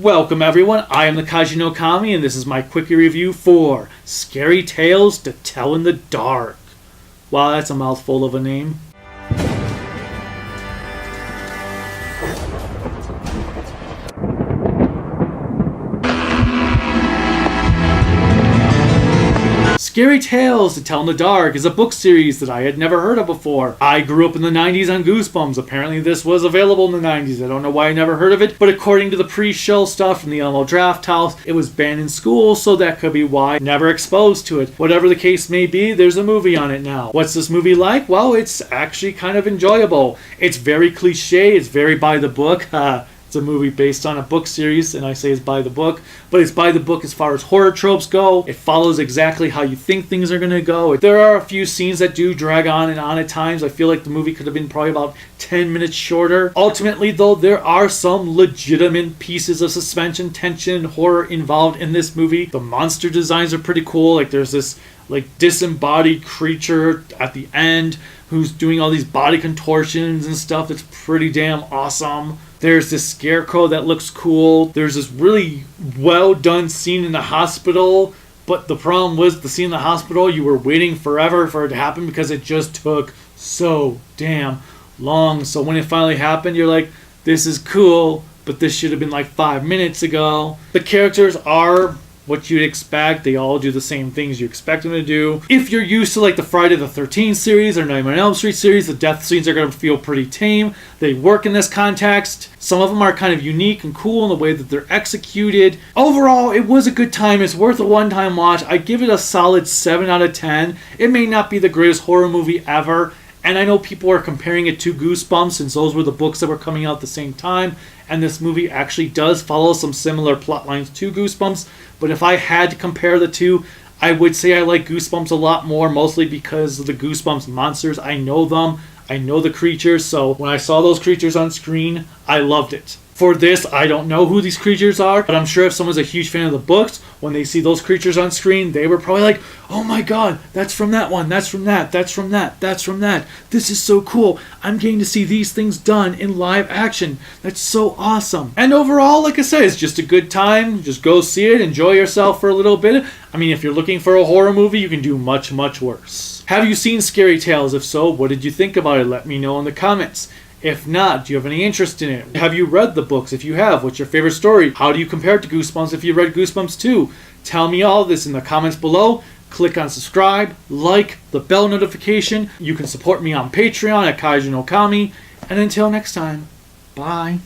Welcome everyone, I am the KnK and this is my Quickie review for Scary Tales to Tell in the Dark. Wow, that's a mouthful of a name. Scary Tales to Tell in the Dark is a book series that I had never heard of before. I grew up in the 90s on Goosebumps. Apparently this was available in the 90s. I don't know why I never heard of it, but according to the pre-show stuff from the Alamo Draft House, it was banned in school, so that could be why. Never exposed to it. Whatever the case may be, there's a movie on it now. What's this movie like? Well, it's actually kind of enjoyable. It's very cliche, it's very by the book. It's a movie based on a book series, and I say it's by the book, but it's by the book as far as horror tropes go. It follows exactly how you think things are going to go. There are a few scenes that do drag on and on at times. I feel like the movie could have been probably about 10 minutes shorter. Ultimately, though, there are some legitimate pieces of suspension, tension, horror involved in this movie. The monster designs are pretty cool. Like there's this disembodied creature at the end who's doing all these body contortions and stuff. That's pretty damn awesome. There's this scarecrow that looks cool. There's this really well done scene in the hospital, but the problem was the scene in the hospital, you were waiting forever for it to happen because it just took so damn long. So when it finally happened, you're like, this is cool, but this should have been like 5 minutes ago. The characters are what you'd expect. They all do the same things you expect them to do. If you're used to like the Friday the 13th series or Nightmare on Elm Street series, the death scenes are going to feel pretty tame. They work in this context. Some of them are kind of unique and cool in the way that they're executed. Overall, it was a good time. It's worth a one-time watch. I give it a solid 7 out of 10. It may not be the greatest horror movie ever, and I know people are comparing it to Goosebumps since those were the books that were coming out at the same time, and this movie actually does follow some similar plot lines to Goosebumps. But if I had to compare the two, I would say I like Goosebumps a lot more, mostly because of the Goosebumps monsters. I know them, I know the creatures, so when I saw those creatures on screen, I loved it. For this, I don't know who these creatures are, but I'm sure if someone's a huge fan of the books, when they see those creatures on screen, they were probably like, oh my god, that's from that one, that's from that, that's from that, that's from that. This is so cool. I'm getting to see these things done in live action. That's so awesome. And overall, like I said, it's just a good time. Just go see it, enjoy yourself for a little bit. I mean, if you're looking for a horror movie, you can do much, much worse. Have you seen Scary Tales? If so, what did you think about it? Let me know in the comments. If not, do you have any interest in it? Have you read the books? If you have, what's your favorite story? How do you compare it to Goosebumps if you read Goosebumps too? Tell me all this in the comments below. Click on subscribe, like, the bell notification. You can support me on Patreon at KnK. And until next time, bye.